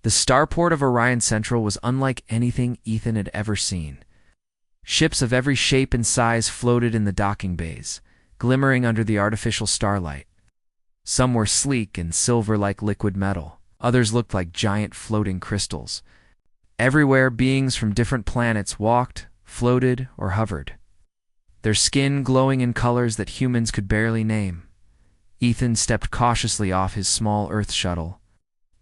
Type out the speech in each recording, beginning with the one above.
The starport of Orion Central was unlike anything Ethan had ever seen. Ships of every shape and size floated in the docking bays, glimmering under the artificial starlight. Some were sleek and silver like liquid metal. Others looked like giant floating crystals. Everywhere, beings from different planets walked, floated, or hovered, their skin glowing in colors that humans could barely name. Ethan stepped cautiously off his small Earth shuttle.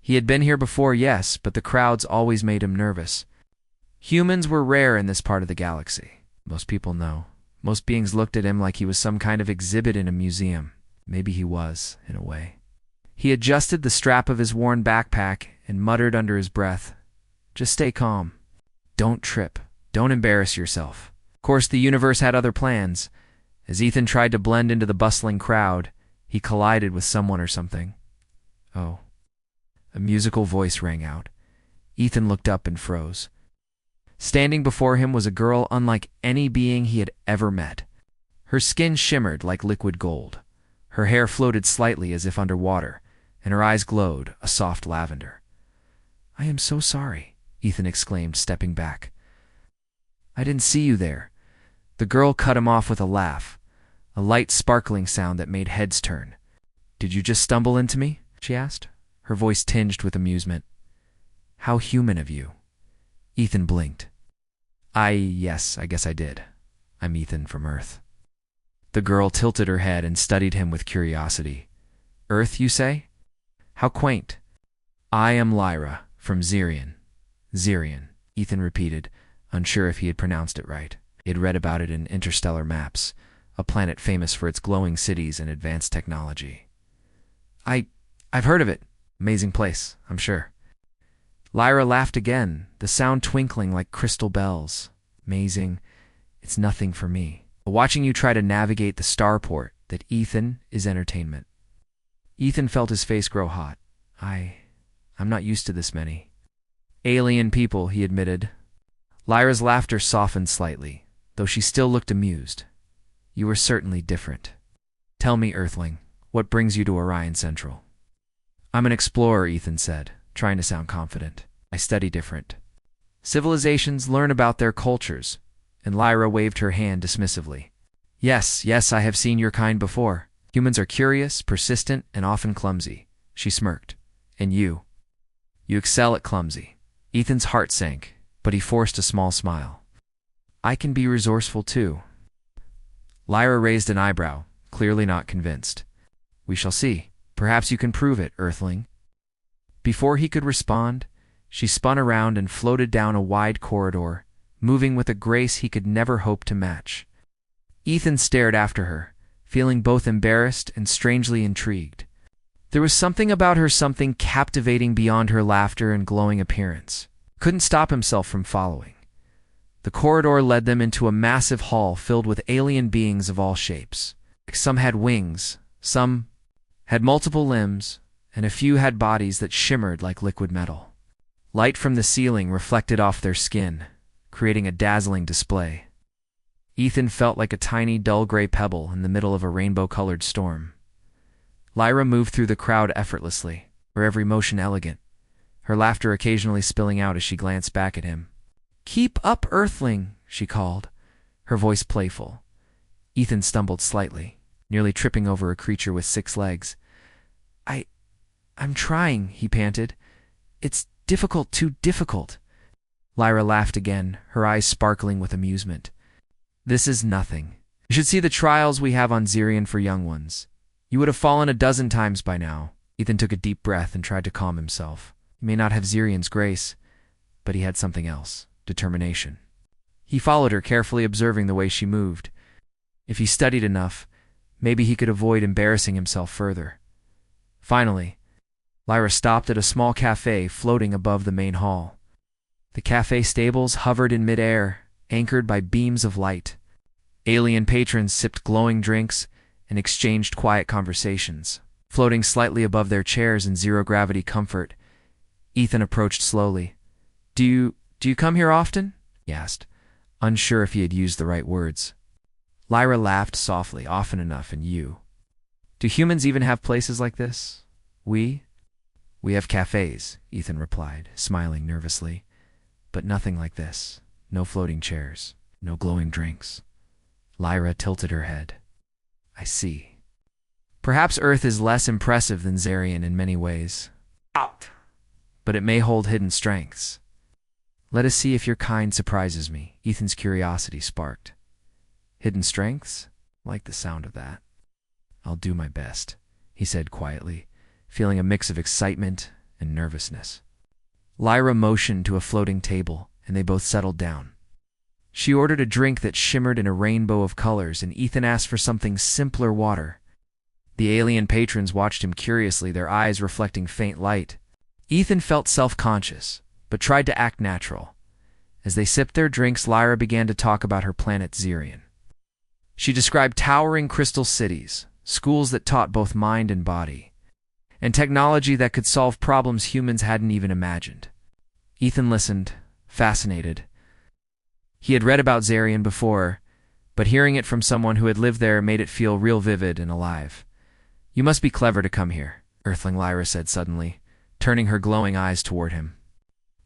He had been here before, yes, but the crowds always made him nervous. Humans were rare in this part of the galaxy. Most people know. Most beings looked at him like he was some kind of exhibit in a museum. Maybe he was, in a way. He adjusted the strap of his worn backpack and muttered under his breath, "Just stay calm. Don't trip. Don't embarrass yourself." Of course, the universe had other plans. As Ethan tried to blend into the bustling crowd, he collided with someone or something. Oh. A musical voice rang out. Ethan looked up and froze. Standing before him was a girl unlike any being he had ever met. Her skin shimmered like liquid gold. Her hair floated slightly as if underwater, and her eyes glowed a soft lavender. "I am so sorry," Ethan exclaimed, stepping back. "I didn't see you there." The girl cut him off with a laugh, a light sparkling sound that made heads turn. "Did you just stumble into me?" she asked, her voice tinged with amusement. "How human of you." Ethan blinked. Yes, I guess I did. I'm Ethan from Earth." The girl tilted her head and studied him with curiosity. "Earth, you say? How quaint." "I am Lyra, from Zirion." "Zirion," Ethan repeated, unsure if he had pronounced it right. He had read about it in interstellar maps, a planet famous for its glowing cities and advanced technology. I've heard of it. Amazing place, I'm sure." Lyra laughed again, the sound twinkling like crystal bells. "Amazing. It's nothing for me. Watching you try to navigate the starport that Ethan is entertainment." Ethan felt his face grow hot. I'm not used to this many alien people," he admitted. Lyra's laughter softened slightly, though she still looked amused. "You are certainly different. Tell me, Earthling, what brings you to Orion Central?" "I'm an explorer," Ethan said, trying to sound confident. "I study different civilizations, learn about their cultures," and Lyra waved her hand dismissively. Yes, I have seen your kind before. Humans are curious, persistent, and often clumsy." She smirked. "And you? You excel at clumsy." Ethan's heart sank, but he forced a small smile. "I can be resourceful too." Lyra raised an eyebrow, clearly not convinced. "We shall see. Perhaps you can prove it, Earthling." Before he could respond, she spun around and floated down a wide corridor, moving with a grace he could never hope to match. Ethan stared after her, feeling both embarrassed and strangely intrigued. There was something about her, something captivating beyond her laughter and glowing appearance. Couldn't stop himself from following. The corridor led them into a massive hall filled with alien beings of all shapes. Some had wings, some had multiple limbs, and a few had bodies that shimmered like liquid metal. Light from the ceiling reflected off their skin, creating a dazzling display. Ethan felt like a tiny, dull gray pebble in the middle of a rainbow-colored storm. Lyra moved through the crowd effortlessly, her every motion elegant, her laughter occasionally spilling out as she glanced back at him. "Keep up, Earthling," she called, her voice playful. Ethan stumbled slightly, nearly tripping over a creature with 6 legs. I'm trying," he panted. "It's difficult, too difficult." Lyra laughed again, her eyes sparkling with amusement. "This is nothing. You should see the trials we have on Zirion for young ones. You would have fallen a dozen times by now." Ethan took a deep breath and tried to calm himself. He may not have Zirion's grace, but he had something else, determination. He followed her, carefully observing the way she moved. If he studied enough, maybe he could avoid embarrassing himself further. Finally, Lyra stopped at a small cafe floating above the main hall. The cafe stables hovered in midair, anchored by beams of light. Alien patrons sipped glowing drinks and exchanged quiet conversations. Floating slightly above their chairs in zero-gravity comfort, Ethan approached slowly. Do you come here often?" he asked, unsure if he had used the right words. Lyra laughed softly. "Often enough, and you? Do humans even have places like this? We? We have cafes, Ethan replied, smiling nervously. But nothing like this. No floating chairs. No glowing drinks. Lyra tilted her head. I see. Perhaps Earth is less impressive than Zarian in many ways. Out. But it may hold hidden strengths. Let us see if your kind surprises me, Ethan's curiosity sparked. Hidden strengths? Like the sound of that. I'll do my best, he said quietly, feeling a mix of excitement and nervousness. Lyra motioned to a floating table, and they both settled down. She ordered a drink that shimmered in a rainbow of colors, and Ethan asked for something simpler water. The alien patrons watched him curiously, their eyes reflecting faint light. Ethan felt self-conscious, but tried to act natural. As they sipped their drinks, Lyra began to talk about her planet Zarian. She described towering crystal cities, schools that taught both mind and body, and technology that could solve problems humans hadn't even imagined. Ethan listened, fascinated. He had read about Zarian before, but hearing it from someone who had lived there made it feel real vivid and alive. You must be clever to come here, Earthling Lyra said suddenly, turning her glowing eyes toward him.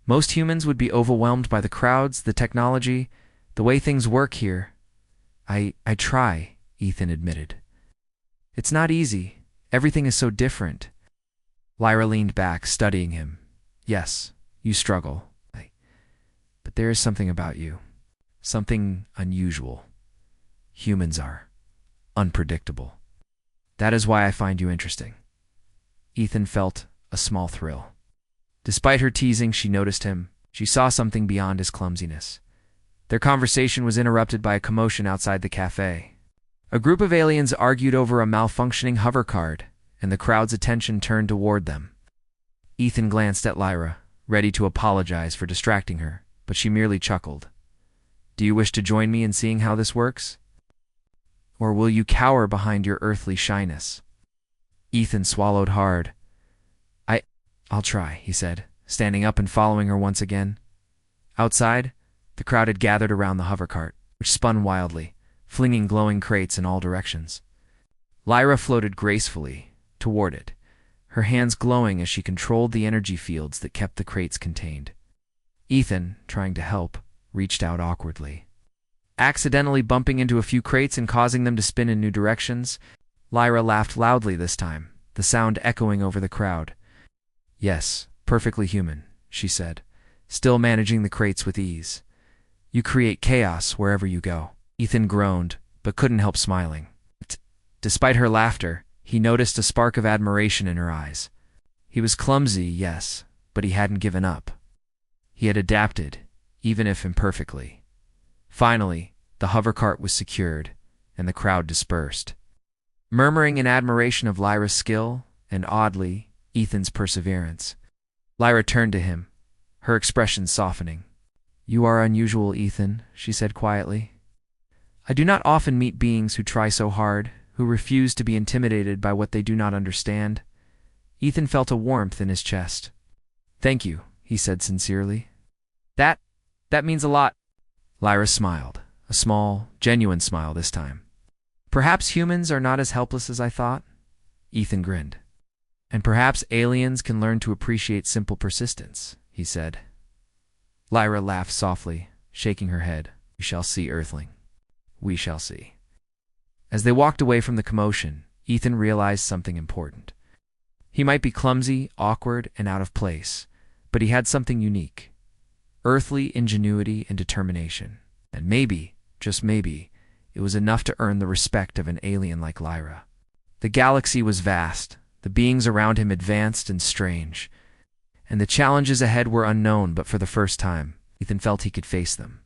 Most humans would be overwhelmed by the crowds, the technology, the way things work here. I try, Ethan admitted. It's not easy. Everything is so different. Lyra leaned back, studying him. Yes, you struggle. But there is something about you. Something unusual. Humans are unpredictable. That is why I find you interesting. Ethan felt a small thrill. Despite her teasing, she noticed him. She saw something beyond his clumsiness. Their conversation was interrupted by a commotion outside the cafe. A group of aliens argued over a malfunctioning hover card, and the crowd's attention turned toward them. Ethan glanced at Lyra, ready to apologize for distracting her, but she merely chuckled. Do you wish to join me in seeing how this works? Or will you cower behind your earthly shyness? Ethan swallowed hard. I'll try, he said, standing up and following her once again. Outside, the crowd had gathered around the hover cart, which spun wildly, flinging glowing crates in all directions. Lyra floated gracefully toward it, her hands glowing as she controlled the energy fields that kept the crates contained. Ethan, trying to help, reached out awkwardly. Accidentally bumping into a few crates and causing them to spin in new directions, Lyra laughed loudly this time, the sound echoing over the crowd. Yes, perfectly human, she said, still managing the crates with ease. You create chaos wherever you go. Ethan groaned, but couldn't help smiling. Despite her laughter, he noticed a spark of admiration in her eyes. He was clumsy, yes, but he hadn't given up. He had adapted, even if imperfectly. Finally, the hover cart was secured, and the crowd dispersed. Murmuring in admiration of Lyra's skill, and oddly, Ethan's perseverance, Lyra turned to him, her expression softening. You are unusual, Ethan, she said quietly. I do not often meet beings who try so hard, who refuse to be intimidated by what they do not understand. Ethan felt a warmth in his chest. Thank you, he said sincerely. That means a lot. Lyra smiled, a small, genuine smile this time. Perhaps humans are not as helpless as I thought? Ethan grinned. And perhaps aliens can learn to appreciate simple persistence, he said. Lyra laughed softly, shaking her head. We shall see, Earthling. We shall see. As they walked away from the commotion, Ethan realized something important. He might be clumsy, awkward, and out of place, but he had something unique. Earthly ingenuity and determination. And maybe, just maybe, it was enough to earn the respect of an alien like Lyra. The galaxy was vast, the beings around him advanced and strange, and the challenges ahead were unknown, but for the first time, Ethan felt he could face them.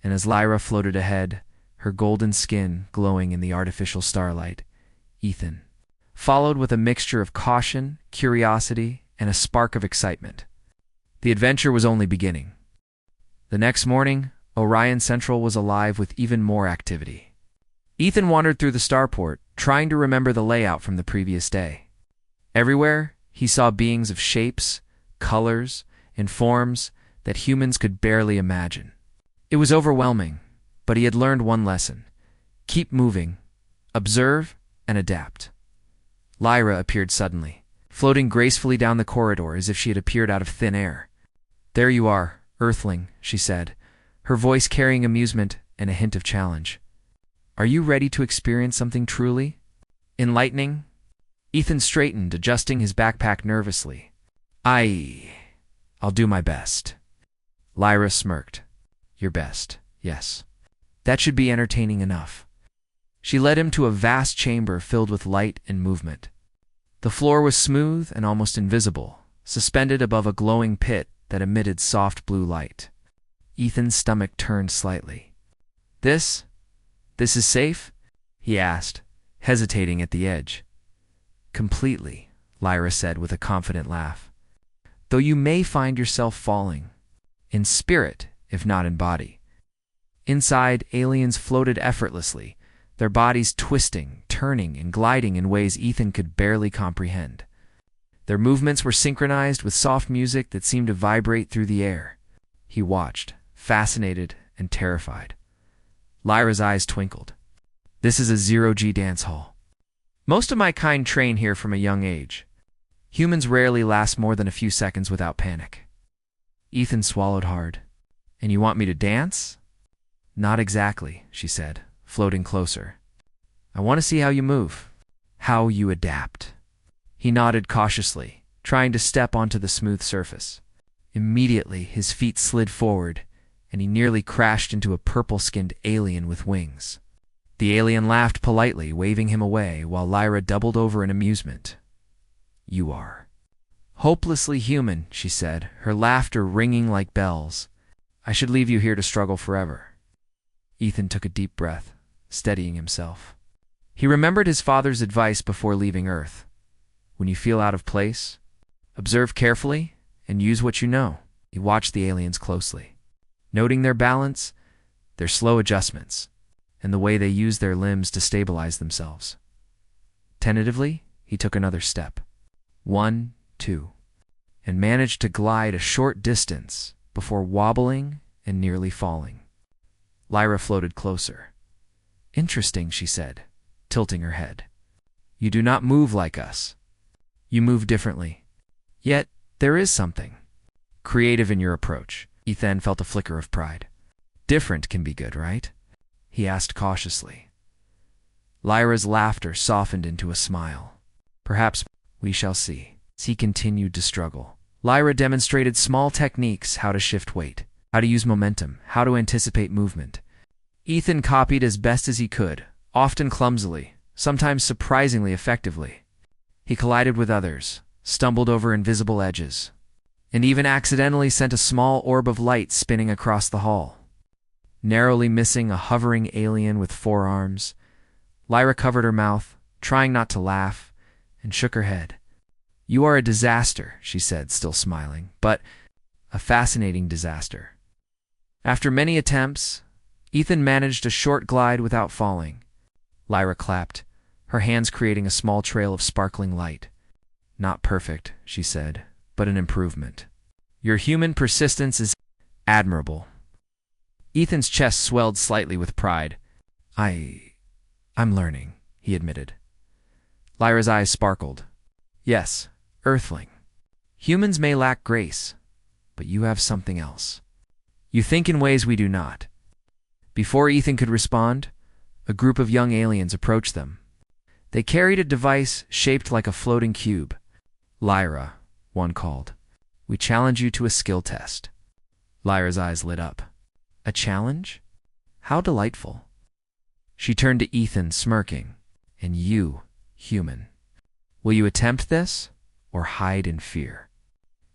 And as Lyra floated ahead, her golden skin glowing in the artificial starlight, Ethan followed with a mixture of caution, curiosity, and a spark of excitement. The adventure was only beginning. The next morning, Orion Central was alive with even more activity. Ethan wandered through the starport, trying to remember the layout from the previous day. Everywhere, he saw beings of shapes, colors, and forms that humans could barely imagine. It was overwhelming, but he had learned one lesson. Keep moving, observe, and adapt. Lyra appeared suddenly. floating gracefully down the corridor as if she had appeared out of thin air. "There you are, Earthling," she said, her voice carrying amusement and a hint of challenge. "Are you ready to experience something truly enlightening?" Ethan straightened, adjusting his backpack nervously. I'll do my best." Lyra smirked. "Your best, yes. That should be entertaining enough." She led him to a vast chamber filled with light and movement. The floor was smooth and almost invisible, suspended above a glowing pit that emitted soft blue light. Ethan's stomach turned slightly. This is safe?" he asked, hesitating at the edge. "Completely," Lyra said with a confident laugh. "Though you may find yourself falling. In spirit, if not in body." Inside, aliens floated effortlessly, their bodies twisting, turning, and gliding in ways Ethan could barely comprehend. Their movements were synchronized with soft music that seemed to vibrate through the air. He watched, fascinated and terrified. Lyra's eyes twinkled. "This is a zero-G dance hall. Most of my kind train here from a young age. Humans rarely last more than a few seconds without panic." Ethan swallowed hard. "And you want me to dance?" "Not exactly," she said, floating closer. "I want to see how you move, how you adapt." He nodded cautiously, trying to step onto the smooth surface. Immediately, his feet slid forward, and he nearly crashed into a purple-skinned alien with wings. The alien laughed politely, waving him away, while Lyra doubled over in amusement. "You are hopelessly human," she said, her laughter ringing like bells. "I should leave you here to struggle forever." Ethan took a deep breath, steadying himself. He remembered his father's advice before leaving Earth. When you feel out of place, observe carefully and use what you know. He watched the aliens closely, noting their balance, their slow adjustments, and the way they used their limbs to stabilize themselves. Tentatively, he took another step. 1, 2, and managed to glide a short distance before wobbling and nearly falling. Lyra floated closer. "Interesting," she said, tilting her head. "You do not move like us. You move differently. Yet, there is something creative in your approach." Ethan felt a flicker of pride. "Different can be good, right?" he asked cautiously. Lyra's laughter softened into a smile. "Perhaps we shall see." As he continued to struggle, Lyra demonstrated small techniques: how to shift weight, how to use momentum, how to anticipate movement. Ethan copied as best as he could, often clumsily, sometimes surprisingly effectively. He collided with others, stumbled over invisible edges, and even accidentally sent a small orb of light spinning across the hall. Narrowly missing a hovering alien with 4 arms, Lyra covered her mouth, trying not to laugh, and shook her head. "You are a disaster," she said, still smiling, "but a fascinating disaster." After many attempts, Ethan managed a short glide without falling. Lyra clapped, her hands creating a small trail of sparkling light. "Not perfect," she said, "but an improvement. Your human persistence is admirable." Ethan's chest swelled slightly with pride. I'm learning," he admitted. Lyra's eyes sparkled. "Yes, Earthling. Humans may lack grace, but you have something else. You think in ways we do not." Before Ethan could respond, a group of young aliens approached them. They carried a device shaped like a floating cube. "Lyra," one called, "we challenge you to a skill test." Lyra's eyes lit up. "A challenge? How delightful." She turned to Ethan, smirking. "And you, human, will you attempt this, or hide in fear?"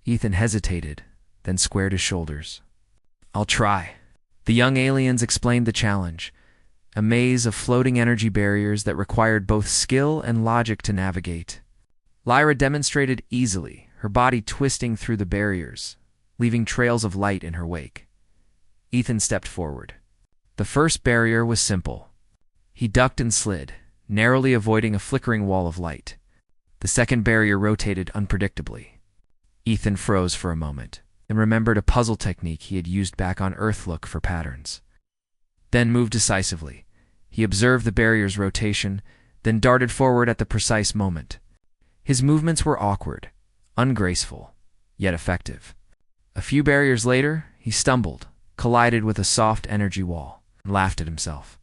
Ethan hesitated, then squared his shoulders. "I'll try." The young aliens explained the challenge, a maze of floating energy barriers that required both skill and logic to navigate. Lyra demonstrated easily, her body twisting through the barriers, leaving trails of light in her wake. Ethan stepped forward. The first barrier was simple. He ducked and slid, narrowly avoiding a flickering wall of light. The second barrier rotated unpredictably. Ethan froze for a moment, and remembered a puzzle technique he had used back on Earth. Look for patterns. Then moved decisively. He observed the barrier's rotation, then darted forward at the precise moment. His movements were awkward, ungraceful, yet effective. A few barriers later, he stumbled, collided with a soft energy wall, and laughed at himself.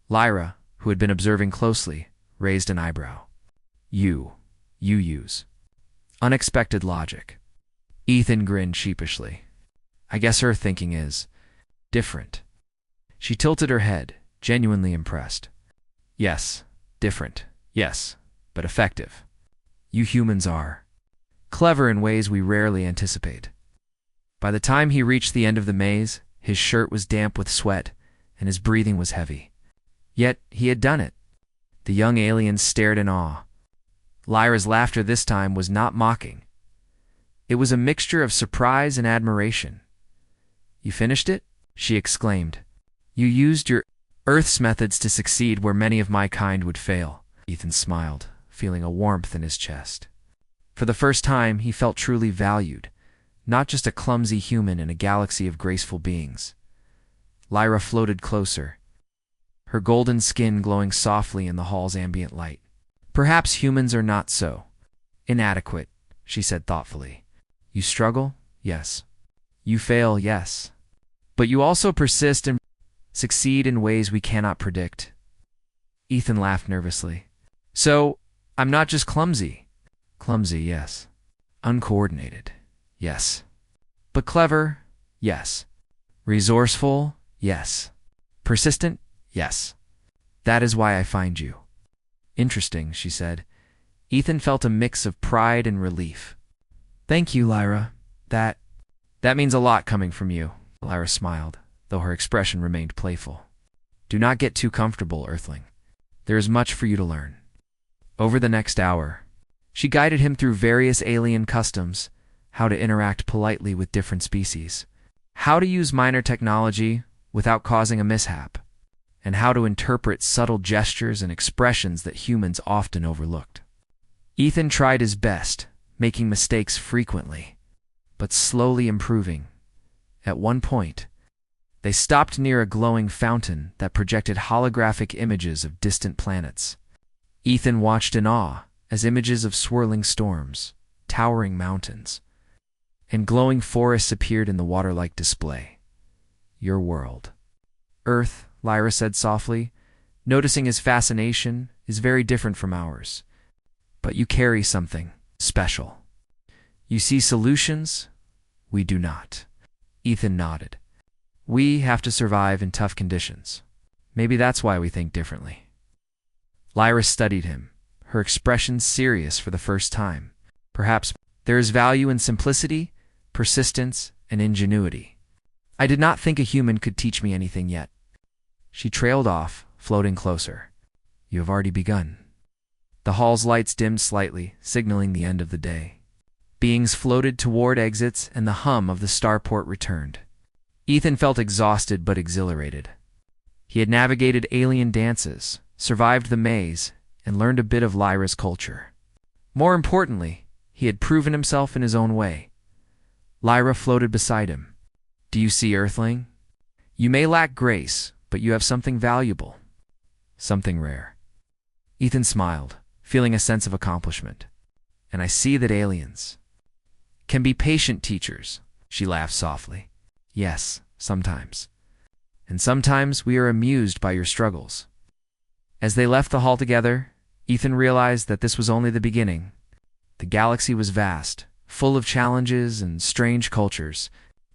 Lyra, who had been observing closely, raised an eyebrow. You use unexpected logic. Ethan grinned sheepishly. I guess her thinking is different. She tilted her head, genuinely impressed. Yes, different, yes, but effective. You humans are clever in ways we rarely anticipate. By the time he reached the end of the maze, his shirt was damp with sweat, and his breathing was heavy. Yet he had done it. The young aliens stared in awe. Lyra's laughter this time was not mocking. It was a mixture of surprise and admiration. You finished it? She exclaimed. You used your Earth's methods to succeed where many of my kind would fail. Ethan smiled, feeling a warmth in his chest. For the first time, he felt truly valued, not just a clumsy human in a galaxy of graceful beings. Lyra floated closer, her golden skin glowing softly in the hall's ambient light. Perhaps humans are not so inadequate, she said thoughtfully. You struggle? Yes. You fail? Yes. But you also persist and succeed in ways we cannot predict. Ethan laughed nervously. So, I'm not just clumsy. Clumsy, yes. Uncoordinated, yes. But clever, yes. Resourceful, yes. Persistent, yes. That is why I find you. Interesting, she said. Ethan felt a mix of pride and relief. Thank you, Lyra. That means a lot coming from you. Lyra smiled, though her expression remained playful. Do not get too comfortable, Earthling. There is much for you to learn. Over the next hour, she guided him through various alien customs, how to interact politely with different species, how to use minor technology without causing a mishap, and how to interpret subtle gestures and expressions that humans often overlooked. Ethan tried his best, making mistakes frequently, but slowly improving. At one point, they stopped near a glowing fountain that projected holographic images of distant planets. Ethan watched in awe as images of swirling storms, towering mountains, and glowing forests appeared in the water-like display. Your world. Earth, Lyra said softly, noticing his fascination, is very different from ours. But you carry something special. You see solutions? We do not. Ethan nodded. We have to survive in tough conditions. Maybe that's why we think differently. Lyra studied him, her expression serious for the first time. Perhaps there is value in simplicity, persistence, and ingenuity. I did not think a human could teach me anything yet. She trailed off, floating closer. You have already begun. The hall's lights dimmed slightly, signaling the end of the day. Beings floated toward exits, and the hum of the starport returned. Ethan felt exhausted but exhilarated. He had navigated alien dances, survived the maze, and learned a bit of Lyra's culture. More importantly, he had proven himself in his own way. Lyra floated beside him. Do you see, Earthling? You may lack grace, but you have something valuable. Something rare. Ethan smiled, feeling a sense of accomplishment. And I see that aliens can be patient teachers, she laughed softly. Yes, sometimes. And sometimes we are amused by your struggles. As they left the hall together, Ethan realized that this was only the beginning. The galaxy was vast, full of challenges and strange cultures,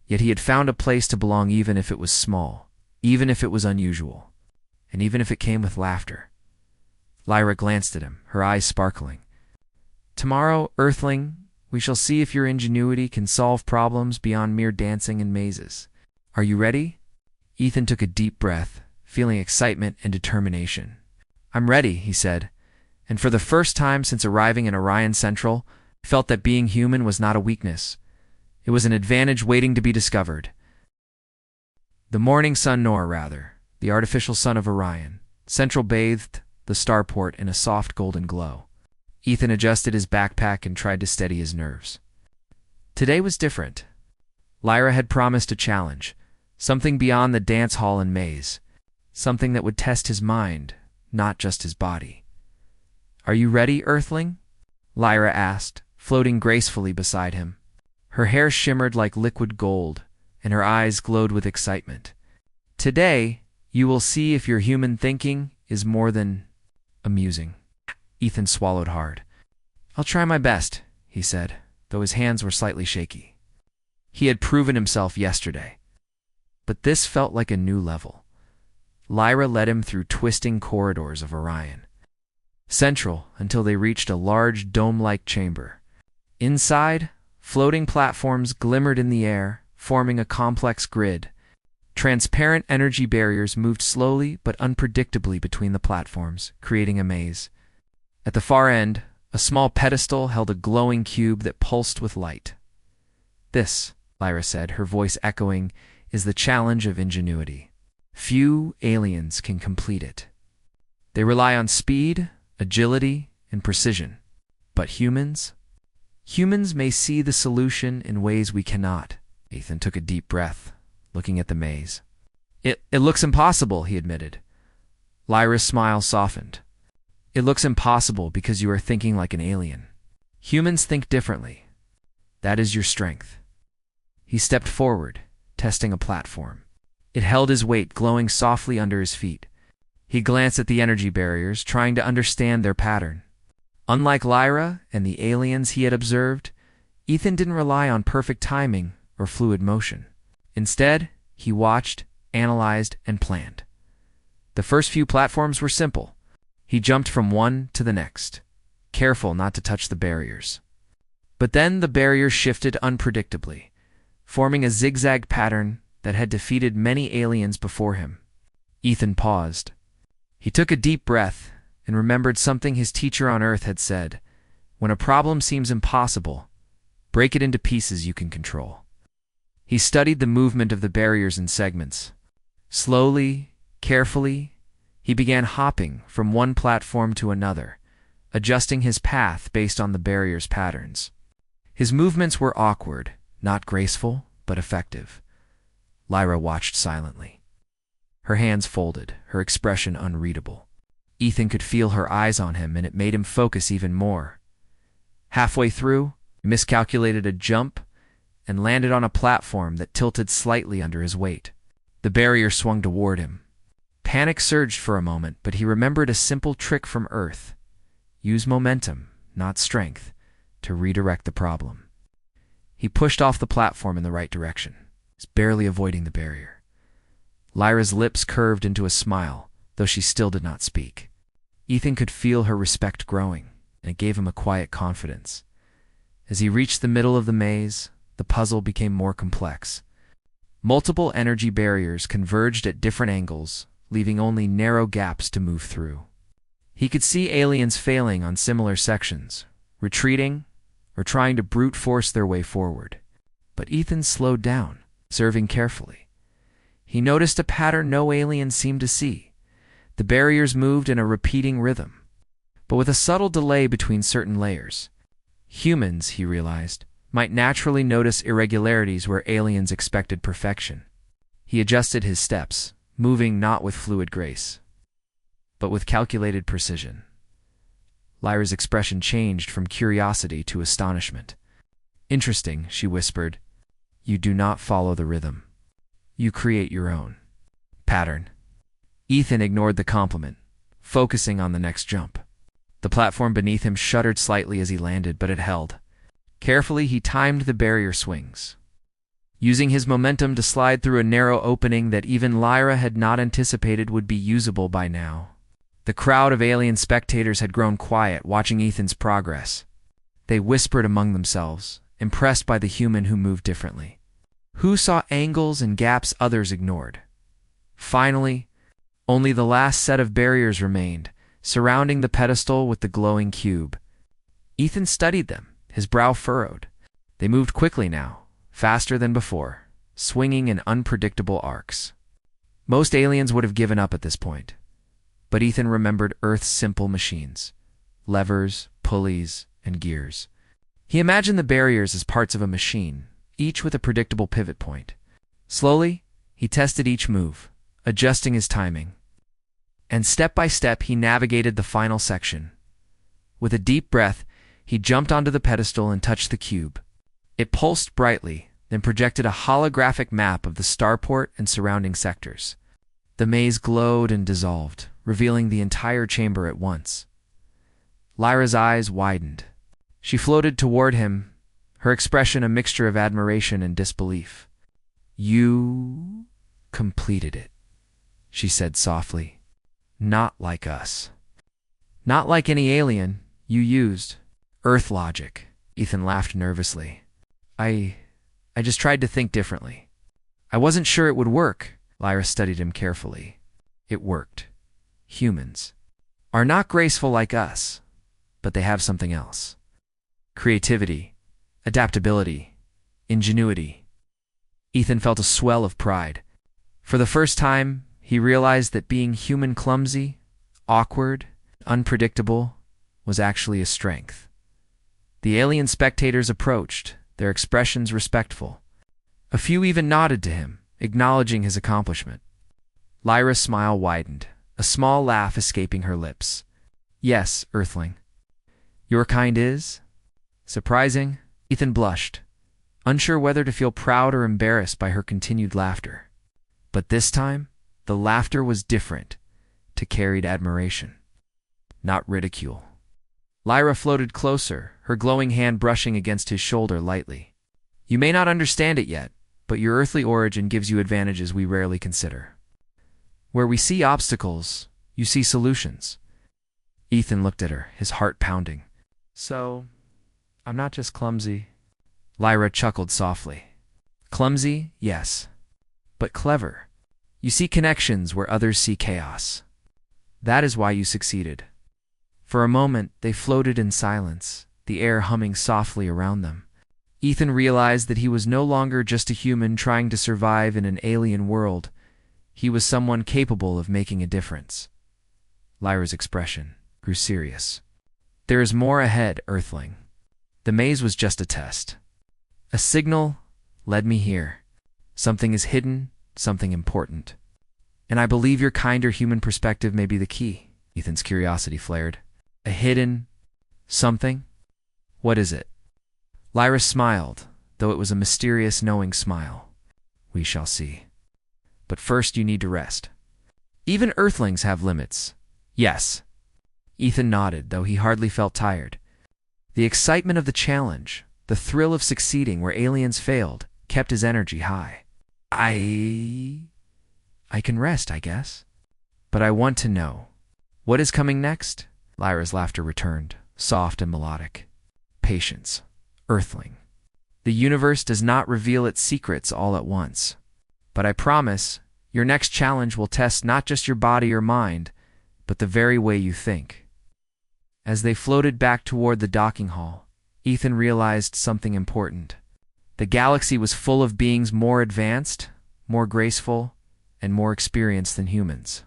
yet he had found a place to belong even if it was small, even if it was unusual, and even if it came with laughter. Lyra glanced at him, her eyes sparkling. Tomorrow, Earthling, we shall see if your ingenuity can solve problems beyond mere dancing and mazes. Are you ready? Ethan took a deep breath, feeling excitement and determination. I'm ready, he said, and for the first time since arriving in Orion Central, felt that being human was not a weakness. It was an advantage waiting to be discovered. The morning sun, the artificial sun of Orion, Central bathed the starport in a soft golden glow. Ethan adjusted his backpack and tried to steady his nerves. Today was different. Lyra had promised a challenge, something beyond the dance hall and maze, something that would test his mind, not just his body. Are you ready, Earthling? Lyra asked, floating gracefully beside him. Her hair shimmered like liquid gold, and her eyes glowed with excitement. Today, you will see if your human thinking is more than amusing. Ethan swallowed hard. I'll try my best, he said, though his hands were slightly shaky. He had proven himself yesterday. But this felt like a new level. Lyra led him through twisting corridors of Orion. Central, until they reached a large dome-like chamber. Inside, floating platforms glimmered in the air, forming a complex grid. Transparent energy barriers moved slowly but unpredictably between the platforms, creating a maze. At the far end, a small pedestal held a glowing cube that pulsed with light. This, Lyra said, her voice echoing, is the challenge of ingenuity. Few aliens can complete it. They rely on speed, agility, and precision. But humans? Humans may see the solution in ways we cannot. Ethan took a deep breath, looking at the maze. It looks impossible, he admitted. Lyra's smile softened. It looks impossible because you are thinking like an alien. Humans think differently. That is your strength. He stepped forward, testing a platform. It held his weight glowing softly under his feet. He glanced at the energy barriers, trying to understand their pattern. Unlike Lyra and the aliens he had observed, Ethan didn't rely on perfect timing or fluid motion. Instead, he watched, analyzed, and planned. The first few platforms were simple. He jumped from one to the next, careful not to touch the barriers. But then the barriers shifted unpredictably, forming a zigzag pattern that had defeated many aliens before him. Ethan paused. He took a deep breath and remembered something his teacher on Earth had said. When a problem seems impossible, break it into pieces you can control. He studied the movement of the barriers in segments. Slowly, carefully, he began hopping from one platform to another, adjusting his path based on the barrier's patterns. His movements were awkward, not graceful, but effective. Lyra watched silently. Her hands folded, her expression unreadable. Ethan could feel her eyes on him, and it made him focus even more. Halfway through, he miscalculated a jump and landed on a platform that tilted slightly under his weight. The barrier swung toward him. Panic surged for a moment, but he remembered a simple trick from Earth. Use momentum, not strength, to redirect the problem. He pushed off the platform in the right direction, barely avoiding the barrier. Lyra's lips curved into a smile, though she still did not speak. Ethan could feel her respect growing, and it gave him a quiet confidence. As he reached the middle of the maze, the puzzle became more complex. Multiple energy barriers converged at different angles, leaving only narrow gaps to move through. He could see aliens failing on similar sections, retreating, or trying to brute force their way forward. But Ethan slowed down, observing carefully. He noticed a pattern no alien seemed to see. The barriers moved in a repeating rhythm, but with a subtle delay between certain layers. Humans, he realized, might naturally notice irregularities where aliens expected perfection. He adjusted his steps, moving not with fluid grace, but with calculated precision. Lyra's expression changed from curiosity to astonishment. Interesting, she whispered. You do not follow the rhythm. You create your own pattern. Ethan ignored the compliment, focusing on the next jump. The platform beneath him shuddered slightly as he landed, but it held. Carefully, he timed the barrier swings, using his momentum to slide through a narrow opening that even Lyra had not anticipated would be usable by now. The crowd of alien spectators had grown quiet, watching Ethan's progress. They whispered among themselves, impressed by the human who moved differently. Who saw angles and gaps others ignored. Finally, only the last set of barriers remained, surrounding the pedestal with the glowing cube. Ethan studied them, his brow furrowed. They moved quickly now, faster than before, swinging in unpredictable arcs. Most aliens would have given up at this point. But Ethan remembered Earth's simple machines, levers, pulleys, and gears. He imagined the barriers as parts of a machine, each with a predictable pivot point. Slowly, he tested each move, adjusting his timing. And step by step, he navigated the final section. With a deep breath, He jumped onto the pedestal and touched the cube. It pulsed brightly, then projected a holographic map of the starport and surrounding sectors. The maze glowed and dissolved, revealing the entire chamber at once. Lyra's eyes widened. She floated toward him, her expression a mixture of admiration and disbelief. "You completed it," she said softly. "Not like us. Not like any alien you used. Earth logic." Ethan laughed nervously. I just tried to think differently. I wasn't sure it would work." Lyra studied him carefully. "It worked. Humans are not graceful like us, but they have something else. Creativity, adaptability, ingenuity." Ethan felt a swell of pride. For the first time, he realized that being human clumsy, awkward, unpredictable was actually a strength. The alien spectators approached, their expressions respectful. A few even nodded to him, acknowledging his accomplishment. Lyra's smile widened, a small laugh escaping her lips. "Yes, Earthling. Your kind is surprising." Ethan blushed, unsure whether to feel proud or embarrassed by her continued laughter. But this time, the laughter was different, to carried admiration, not ridicule. Lyra floated closer, her glowing hand brushing against his shoulder lightly. "You may not understand it yet, but your earthly origin gives you advantages we rarely consider. Where we see obstacles, you see solutions." Ethan looked at her, his heart pounding. "So, I'm not just clumsy." Lyra chuckled softly. "Clumsy, yes, but clever. You see connections where others see chaos. That is why you succeeded." For a moment, they floated in silence, the air humming softly around them. Ethan realized that he was no longer just a human trying to survive in an alien world. He was someone capable of making a difference. Lyra's expression grew serious. "There is more ahead, Earthling. The maze was just a test. A signal led me here. Something is hidden, something important. And I believe your kinder human perspective may be the key." Ethan's curiosity flared. "A hidden something? What is it?" Lyra smiled, though it was a mysterious, knowing smile. "We shall see. But first you need to rest. Even Earthlings have limits." "Yes." Ethan nodded, though he hardly felt tired. The excitement of the challenge, the thrill of succeeding where aliens failed, kept his energy high. I can rest, I guess. But I want to know. What is coming next?" Lyra's laughter returned, soft and melodic. "Patience, Earthling. The universe does not reveal its secrets all at once. But I promise, your next challenge will test not just your body or mind, but the very way you think." As they floated back toward the docking hall, Ethan realized something important. The galaxy was full of beings more advanced, more graceful, and more experienced than humans.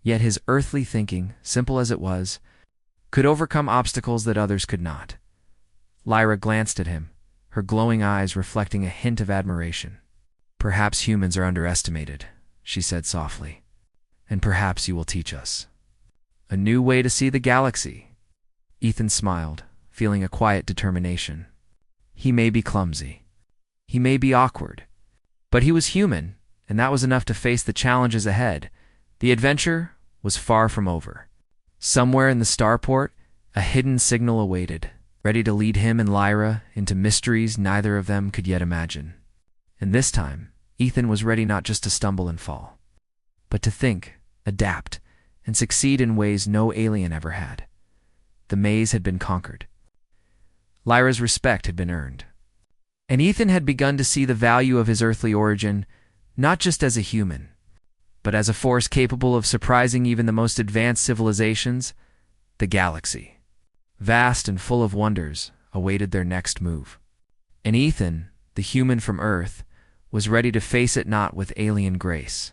Yet his earthly thinking, simple as it was, could overcome obstacles that others could not. Lyra glanced at him, her glowing eyes reflecting a hint of admiration. "Perhaps humans are underestimated," she said softly. "And perhaps you will teach us a new way to see the galaxy." Ethan smiled, feeling a quiet determination. He may be clumsy. He may be awkward. But he was human, and that was enough to face the challenges ahead. The adventure was far from over. Somewhere in the starport, a hidden signal awaited, ready to lead him and Lyra into mysteries neither of them could yet imagine. And this time, Ethan was ready not just to stumble and fall, but to think, adapt, and succeed in ways no alien ever had. The maze had been conquered. Lyra's respect had been earned. And Ethan had begun to see the value of his earthly origin, not just as a human, but as a force capable of surprising even the most advanced civilizations. The galaxy, vast and full of wonders, awaited their next move. And Ethan, the human from Earth, was ready to face it not with alien grace,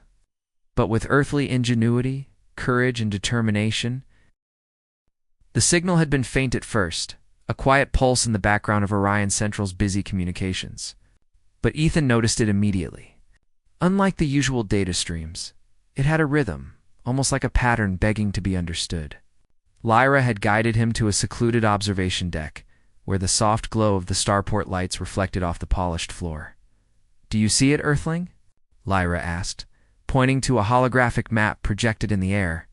but with earthly ingenuity, courage, and determination. The signal had been faint at first, a quiet pulse in the background of Orion Central's busy communications. But Ethan noticed it immediately. Unlike the usual data streams, it had a rhythm, almost like a pattern begging to be understood. Lyra had guided him to a secluded observation deck, where the soft glow of the starport lights reflected off the polished floor. "Do you see it, Earthling?" Lyra asked, pointing to a holographic map projected in the air.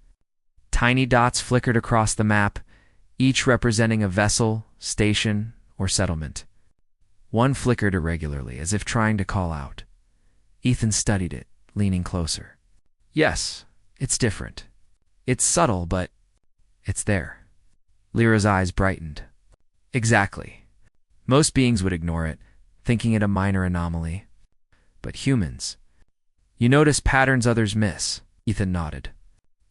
Tiny dots flickered across the map, each representing a vessel, station, or settlement. One flickered irregularly, as if trying to call out. Ethan studied it, leaning closer. "Yes, it's different. It's subtle, but it's there." Lyra's eyes brightened. "Exactly. Most beings would ignore it, thinking it a minor anomaly. But humans... You notice patterns others miss." Ethan nodded.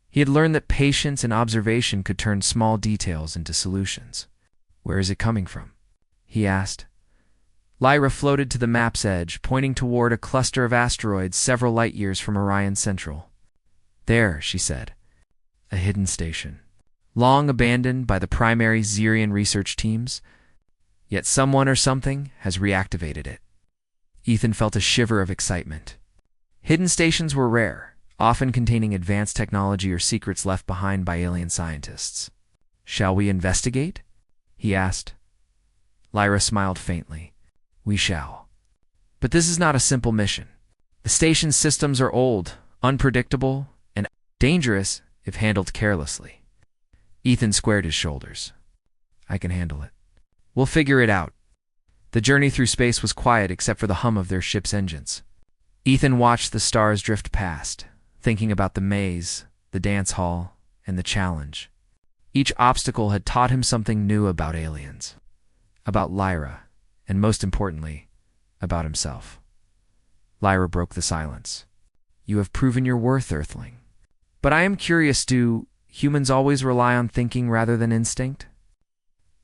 He had learned that patience and observation could turn small details into solutions. "Where is it coming from?" he asked. Lyra floated to the map's edge, pointing toward a cluster of asteroids several light-years from Orion Central. "There," she said. "A hidden station. Long abandoned by the primary Xerian research teams, yet someone or something has reactivated it." Ethan felt a shiver of excitement. Hidden stations were rare, often containing advanced technology or secrets left behind by alien scientists. "Shall we investigate?" he asked. Lyra smiled faintly. "We shall. But this is not a simple mission. The station's systems are old, unpredictable, and dangerous if handled carelessly." Ethan squared his shoulders. "I can handle it. We'll figure it out." The journey through space was quiet except for the hum of their ship's engines. Ethan watched the stars drift past, thinking about the maze, the dance hall, and the challenge. Each obstacle had taught him something new about aliens, about Lyra, and most importantly, about himself. Lyra broke the silence. "You have proven your worth, Earthling. But I am curious, do humans always rely on thinking rather than instinct?"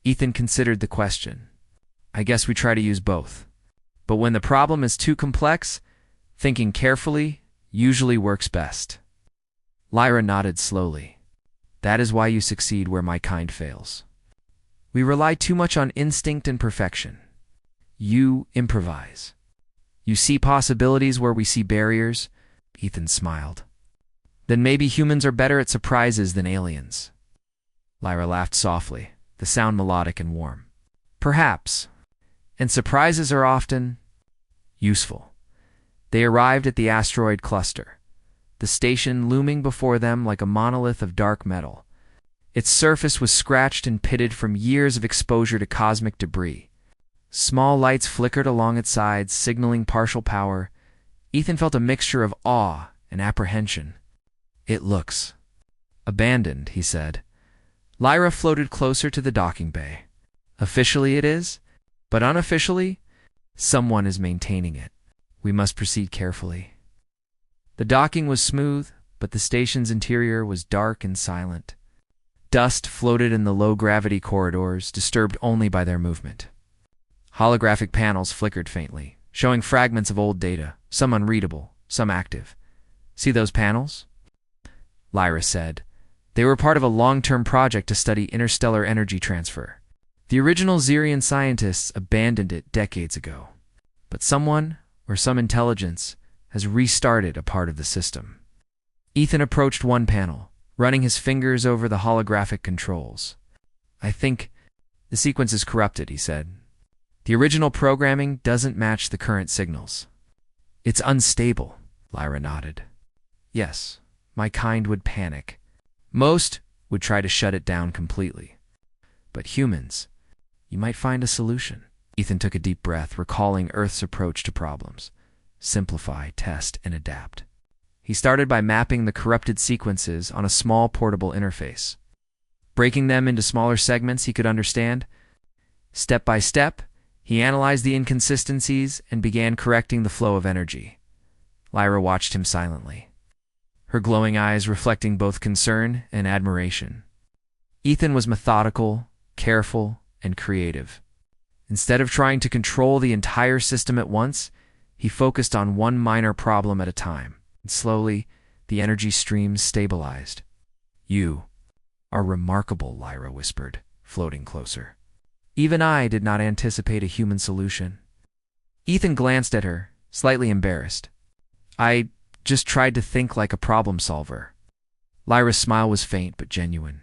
Ethan considered the question. "I guess we try to use both. But when the problem is too complex, thinking carefully usually works best." Lyra nodded slowly. "That is why you succeed where my kind fails. We rely too much on instinct and perfection. You improvise. You see possibilities where we see barriers." Ethan smiled. "Then maybe humans are better at surprises than aliens." Lyra laughed softly, the sound melodic and warm. "Perhaps. And surprises are often useful." They arrived at the asteroid cluster, the station looming before them like a monolith of dark metal. Its surface was scratched and pitted from years of exposure to cosmic debris. Small lights flickered along its sides, signaling partial power. Ethan felt a mixture of awe and apprehension. "It looks abandoned," he said. Lyra floated closer to the docking bay. "Officially it is, but unofficially, someone is maintaining it. We must proceed carefully." The docking was smooth, but the station's interior was dark and silent. Dust floated in the low-gravity corridors, disturbed only by their movement. Holographic panels flickered faintly, showing fragments of old data, some unreadable, some active. "See those panels?" Lyra said. They were part of a long-term project to study interstellar energy transfer. The original Xerian scientists abandoned it decades ago, but someone, or some intelligence, has restarted a part of the system. Ethan approached one panel, running his fingers over the holographic controls. "I think the sequence is corrupted," he said. "The original programming doesn't match the current signals." "It's unstable," Lyra nodded. "Yes, my kind would panic. Most would try to shut it down completely. But humans, you might find a solution." Ethan took a deep breath, recalling Earth's approach to problems. Simplify, test, and adapt. He started by mapping the corrupted sequences on a small portable interface. Breaking them into smaller segments he could understand. Step by step, he analyzed the inconsistencies and began correcting the flow of energy. Lyra watched him silently, her glowing eyes reflecting both concern and admiration. Ethan was methodical, careful, and creative. Instead of trying to control the entire system at once, he focused on one minor problem at a time. And slowly, the energy streams stabilized. "You are remarkable," Lyra whispered, floating closer. "Even I did not anticipate a human solution." Ethan glanced at her, slightly embarrassed. "I just tried to think like a problem solver." Lyra's smile was faint but genuine.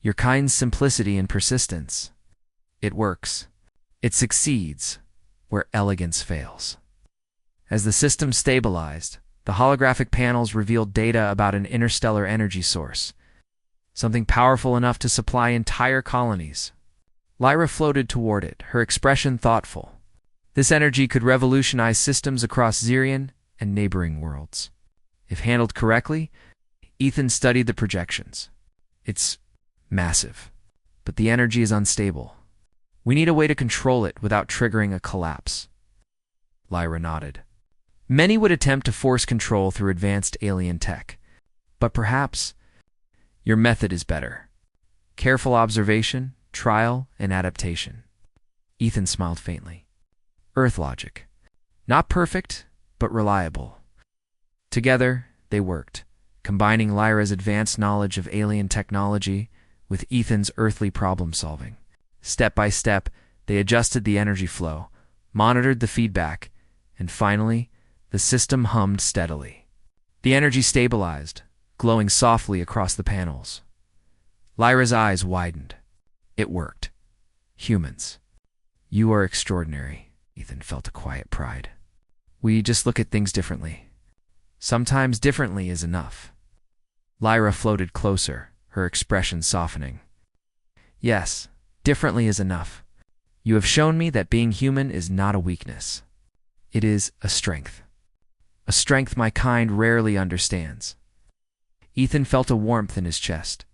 "Your kind's simplicity and persistence. It works. It succeeds where elegance fails. As the system stabilized, the holographic panels revealed data about an interstellar energy source, something powerful enough to supply entire colonies. Lyra floated toward it, her expression thoughtful. This energy could revolutionize systems across Xerion and neighboring worlds. If handled correctly, Ethan studied the projections. It's massive, but the energy is unstable. We need a way to control it without triggering a collapse. Lyra nodded. Many would attempt to force control through advanced alien tech, but perhaps your method is better. Careful observation, trial, and adaptation. Ethan smiled faintly. Earth logic. Not perfect, but reliable. Together, they worked, combining Lyra's advanced knowledge of alien technology with Ethan's earthly problem-solving. Step by step, they adjusted the energy flow, monitored the feedback, and finally, the system hummed steadily. The energy stabilized, glowing softly across the panels. Lyra's eyes widened. It worked. Humans. You are extraordinary. Ethan felt a quiet pride. We just look at things differently. Sometimes differently is enough. Lyra floated closer, her expression softening. Yes, differently is enough. You have shown me that being human is not a weakness. It is a strength. A strength my kind rarely understands. Ethan felt a warmth in his chest.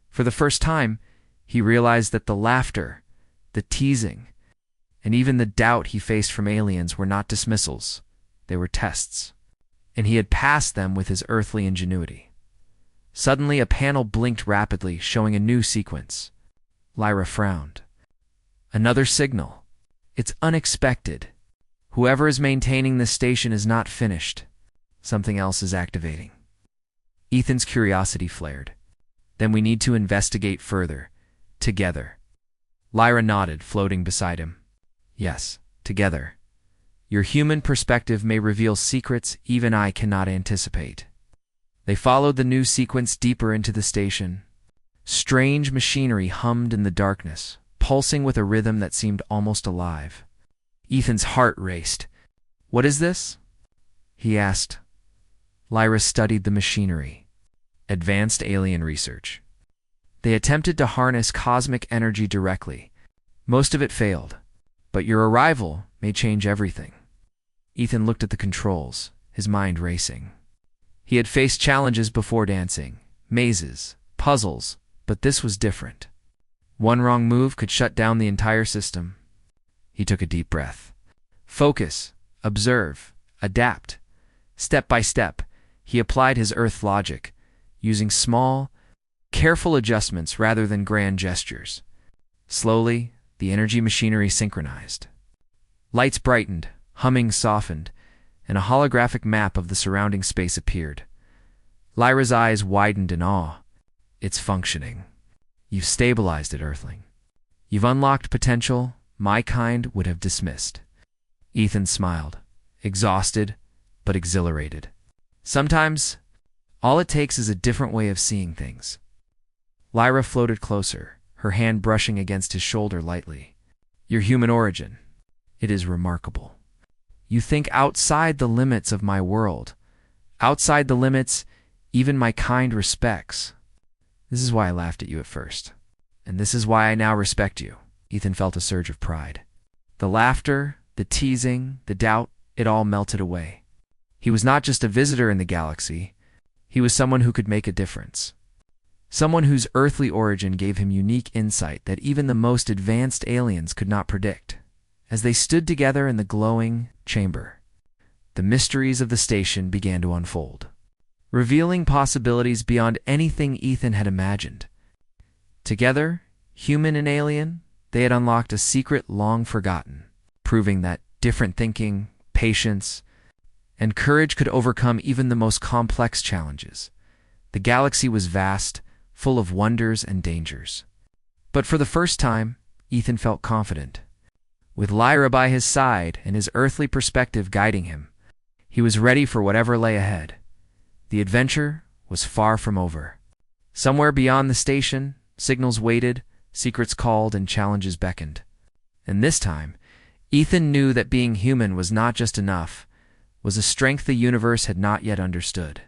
For the first time, he realized that the laughter, the teasing, and even the doubt he faced from aliens were not dismissals. They were tests, and he had passed them with his earthly ingenuity. Suddenly, a panel blinked rapidly, showing a new sequence. Lyra frowned. Another signal. It's unexpected. Whoever is maintaining this station is not finished. Something else is activating. Ethan's curiosity flared. Then we need to investigate further. Together. Lyra nodded, floating beside him. Yes, together. Your human perspective may reveal secrets even I cannot anticipate. They followed the new sequence deeper into the station. Strange machinery hummed in the darkness, pulsing with a rhythm that seemed almost alive. Ethan's heart raced. What is this? He asked. Lyra studied the machinery. Advanced alien research. They attempted to harness cosmic energy directly. Most of it failed, but your arrival may change everything. Ethan looked at the controls, his mind racing. He had faced challenges before dancing, mazes, puzzles, but this was different. One wrong move could shut down the entire system. He took a deep breath. Focus, observe, adapt. Step by step, he applied his Earth logic, using small, careful adjustments rather than grand gestures. Slowly, the energy machinery synchronized. Lights brightened, humming softened, and a holographic map of the surrounding space appeared. Lyra's eyes widened in awe. It's functioning. You've stabilized it, Earthling. You've unlocked potential my kind would have dismissed. Ethan smiled, exhausted but exhilarated. Sometimes, all it takes is a different way of seeing things. Lyra floated closer, her hand brushing against his shoulder lightly. Your human origin. It is remarkable. You think outside the limits of my world. Outside the limits even my kind respects. This is why I laughed at you at first. And this is why I now respect you. Ethan felt a surge of pride. The laughter, the teasing, the doubt, it all melted away. He was not just a visitor in the galaxy. He was someone who could make a difference. Someone whose earthly origin gave him unique insight that even the most advanced aliens could not predict. As they stood together in the glowing chamber, the mysteries of the station began to unfold, revealing possibilities beyond anything Ethan had imagined. Together, human and alien, they had unlocked a secret long forgotten, proving that different thinking, patience, and courage could overcome even the most complex challenges. The galaxy was vast, full of wonders and dangers. But for the first time, Ethan felt confident. With Lyra by his side and his earthly perspective guiding him, he was ready for whatever lay ahead. The adventure was far from over. Somewhere beyond the station, signals waited, secrets called, and challenges beckoned. And this time, Ethan knew that being human was not just enough, was a strength the universe had not yet understood.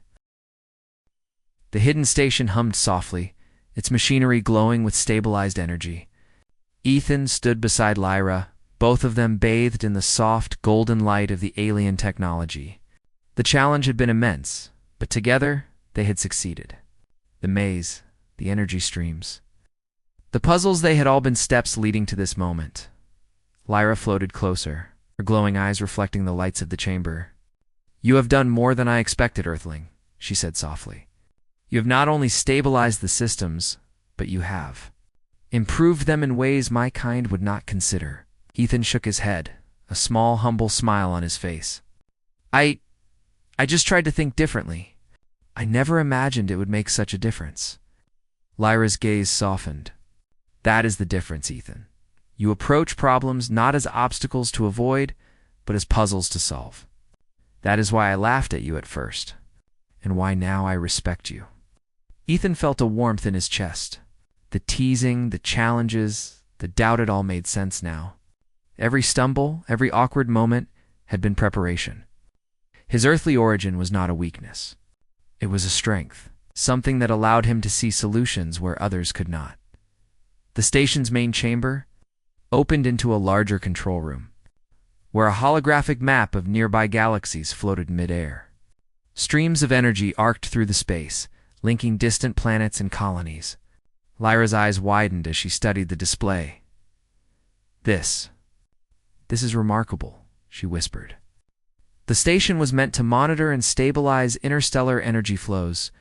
The hidden station hummed softly, its machinery glowing with stabilized energy. Ethan stood beside Lyra, both of them bathed in the soft, golden light of the alien technology. The challenge had been immense, but together they had succeeded. The maze, the energy streams. The puzzles, they had all been steps leading to this moment. Lyra floated closer, her glowing eyes reflecting the lights of the chamber. "You have done more than I expected, Earthling," she said softly. "You have not only stabilized the systems, but you have improved them in ways my kind would not consider." Ethan shook his head, a small, humble smile on his face. I just tried to think differently. I never imagined it would make such a difference." Lyra's gaze softened. "That is the difference, Ethan. You approach problems not as obstacles to avoid, but as puzzles to solve. That is why I laughed at you at first, and why now I respect you." Ethan felt a warmth in his chest. The teasing, the challenges, the doubt, it all made sense now. Every stumble, every awkward moment had been preparation. His earthly origin was not a weakness. It was a strength, something that allowed him to see solutions where others could not. The station's main chamber opened into a larger control room, where a holographic map of nearby galaxies floated mid-air. Streams of energy arced through the space, linking distant planets and colonies. Lyra's eyes widened as she studied the display. This is remarkable," she whispered. The station was meant to monitor and stabilize interstellar energy flows,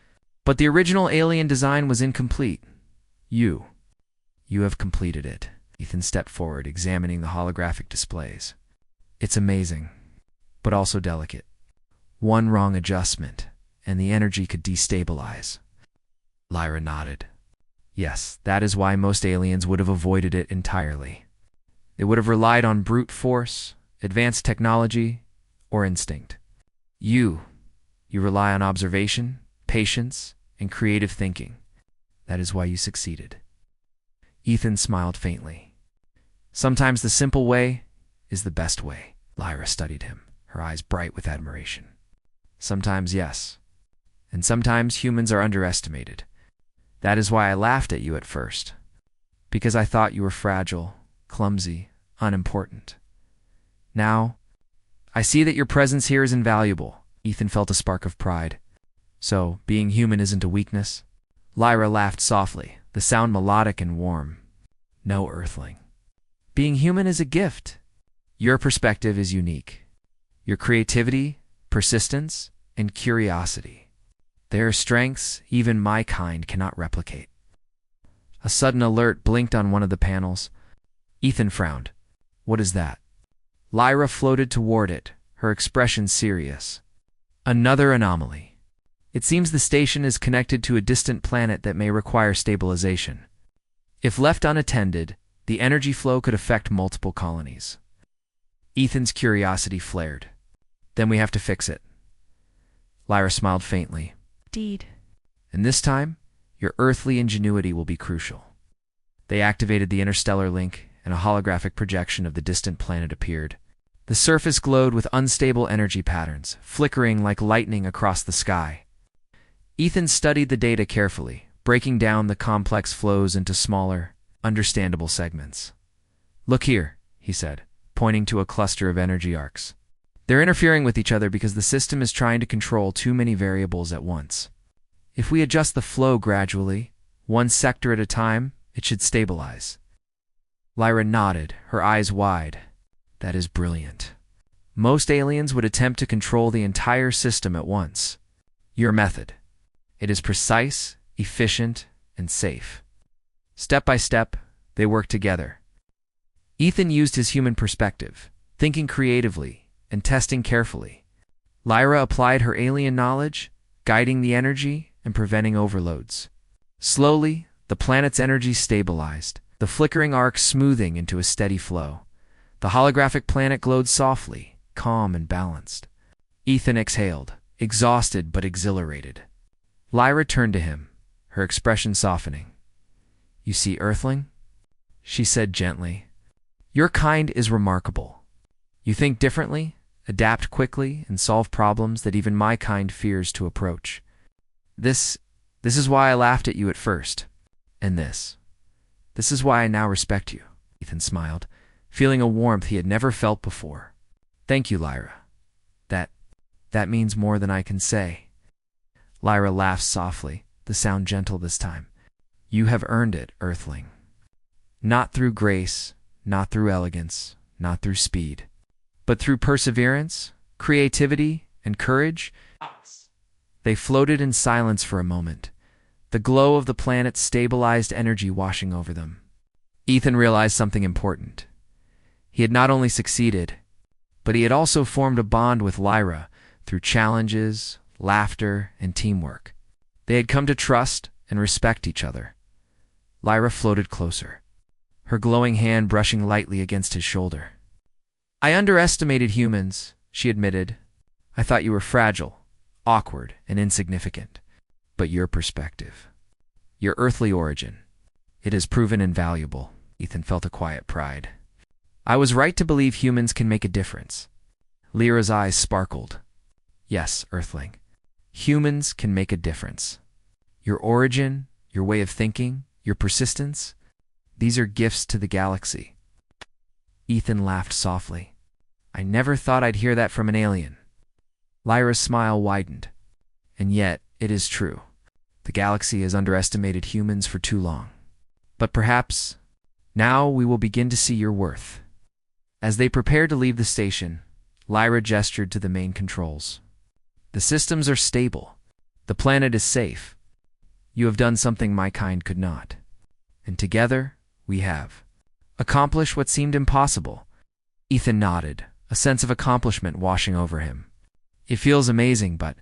but the original alien design was incomplete. You have completed it." Ethan stepped forward, examining the holographic displays. "It's amazing, but also delicate. One wrong adjustment, and the energy could destabilize." Lyra nodded. "Yes, that is why most aliens would have avoided it entirely. They would have relied on brute force, advanced technology, or instinct. You rely on observation, patience, and creative thinking. That is why you succeeded." Ethan smiled faintly. "Sometimes the simple way is the best way." Lyra studied him, her eyes bright with admiration. "Sometimes, yes. And sometimes humans are underestimated. That is why I laughed at you at first. Because I thought you were fragile, clumsy, unimportant. Now, I see that your presence here is invaluable." Ethan felt a spark of pride. "So, being human isn't a weakness?" Lyra laughed softly, the sound melodic and warm. "No, Earthling. Being human is a gift. Your perspective is unique. Your creativity, persistence, and curiosity. They are strengths even my kind cannot replicate." A sudden alert blinked on one of the panels. Ethan frowned. "What is that?" Lyra floated toward it, her expression serious. "Another anomaly. It seems the station is connected to a distant planet that may require stabilization. If left unattended, the energy flow could affect multiple colonies." Ethan's curiosity flared. "Then we have to fix it." Lyra smiled faintly. "Indeed. "And this time, your earthly ingenuity will be crucial." They activated the interstellar link, and a holographic projection of the distant planet appeared. The surface glowed with unstable energy patterns, flickering like lightning across the sky. Ethan studied the data carefully, breaking down the complex flows into smaller, understandable segments. "Look here," he said, pointing to a cluster of energy arcs. "They're interfering with each other because the system is trying to control too many variables at once. If we adjust the flow gradually, one sector at a time, it should stabilize." Lyra nodded, her eyes wide. "That is brilliant. Most aliens would attempt to control the entire system at once. Your method. It is precise, efficient, and safe." Step by step, they worked together. Ethan used his human perspective, thinking creatively and testing carefully. Lyra applied her alien knowledge, guiding the energy and preventing overloads. Slowly, the planet's energy stabilized, the flickering arcs smoothing into a steady flow. The holographic planet glowed softly, calm and balanced. Ethan exhaled, exhausted but exhilarated. Lyra turned to him, her expression softening. "You see, Earthling?" she said gently. Your kind is remarkable. You think differently, adapt quickly, and solve problems that even my kind fears to approach. This is why I laughed at you at first. And this is why I now respect you." Ethan smiled, feeling a warmth he had never felt before. "Thank you, Lyra. That means more than I can say." Lyra laughed softly, the sound gentle this time. "You have earned it, Earthling. Not through grace, not through elegance, not through speed, but through perseverance, creativity, and courage." They floated in silence for a moment, the glow of the planet's stabilized energy washing over them. Ethan realized something important. He had not only succeeded, but he had also formed a bond with Lyra through challenges, laughter, and teamwork. They had come to trust and respect each other. Lyra floated closer, her glowing hand brushing lightly against his shoulder. "I underestimated humans," she admitted. "I thought you were fragile, awkward, and insignificant. But your perspective, your earthly origin, it has proven invaluable." Ethan felt a quiet pride. "I was right to believe humans can make a difference." Lyra's eyes sparkled. "Yes, Earthling. Humans can make a difference. Your origin, your way of thinking, your persistence, these are gifts to the galaxy." Ethan laughed softly. "I never thought I'd hear that from an alien." Lyra's smile widened. "And yet, it is true. The galaxy has underestimated humans for too long. But perhaps, now we will begin to see your worth." As they prepared to leave the station, Lyra gestured to the main controls. "The systems are stable. The planet is safe. You have done something my kind could not. And together, we have accomplished what seemed impossible." Ethan nodded, a sense of accomplishment washing over him. "It feels amazing, but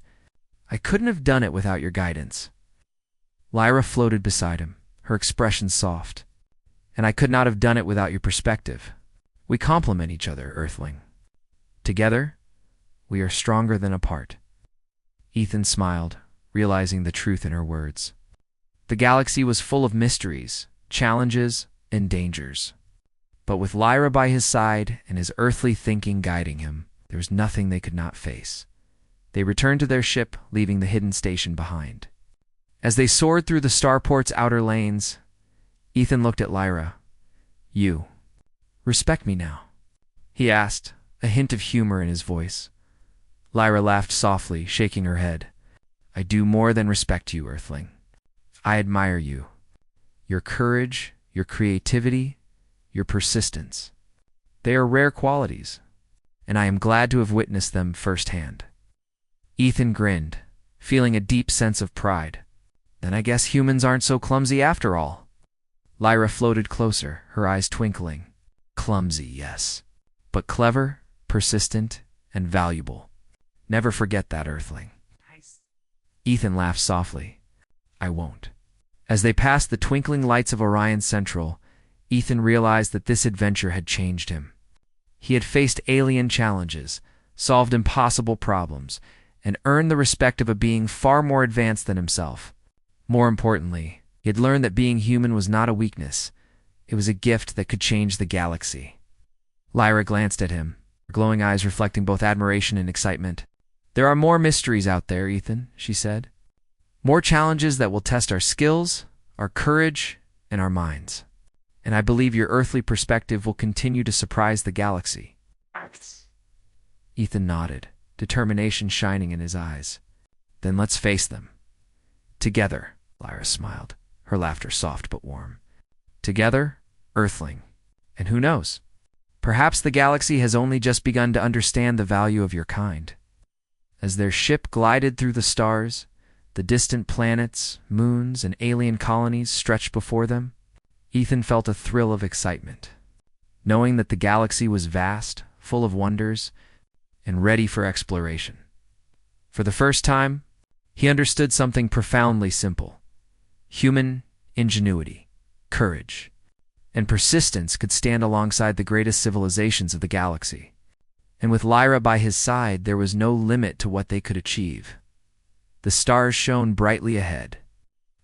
I couldn't have done it without your guidance." Lyra floated beside him, her expression soft. "And I could not have done it without your perspective. We complement each other, Earthling. Together, we are stronger than apart." Ethan smiled, realizing the truth in her words. The galaxy was full of mysteries, challenges, and dangers. But with Lyra by his side and his earthly thinking guiding him, there was nothing they could not face. They returned to their ship, leaving the hidden station behind. As they soared through the starport's outer lanes, Ethan looked at Lyra. "You respect me now?" he asked, a hint of humor in his voice. Lyra laughed softly, shaking her head. "I do more than respect you, Earthling. I admire you. Your courage, your creativity, your persistence. They are rare qualities, and I am glad to have witnessed them firsthand." Ethan grinned, feeling a deep sense of pride. "Then I guess humans aren't so clumsy after all." Lyra floated closer, her eyes twinkling. "Clumsy, yes, but clever, persistent, and valuable. Never forget that, Earthling." Nice. Ethan laughed softly. "I won't." As they passed the twinkling lights of Orion Central, Ethan realized that this adventure had changed him. He had faced alien challenges, solved impossible problems, and earned the respect of a being far more advanced than himself. More importantly, he had learned that being human was not a weakness. It was a gift that could change the galaxy. Lyra glanced at him, her glowing eyes reflecting both admiration and excitement. "There are more mysteries out there, Ethan," she said. "More challenges that will test our skills, our courage, and our minds. And I believe your earthly perspective will continue to surprise the galaxy." Ethan nodded, determination shining in his eyes. "Then let's face them." "Together," Lyra smiled, her laughter soft but warm. "Together, Earthling. And who knows? Perhaps the galaxy has only just begun to understand the value of your kind." As their ship glided through the stars, the distant planets, moons, and alien colonies stretched before them, Ethan felt a thrill of excitement, knowing that the galaxy was vast, full of wonders, and ready for exploration. For the first time, he understood something profoundly simple. Human ingenuity, courage, and persistence could stand alongside the greatest civilizations of the galaxy. And with Lyra by his side, there was no limit to what they could achieve. The stars shone brightly ahead,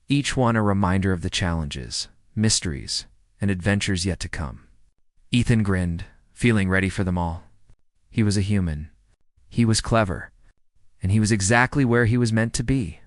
each one a reminder of the challenges, mysteries, and adventures yet to come. Ethan grinned, feeling ready for them all. He was a human. He was clever. And he was exactly where he was meant to be.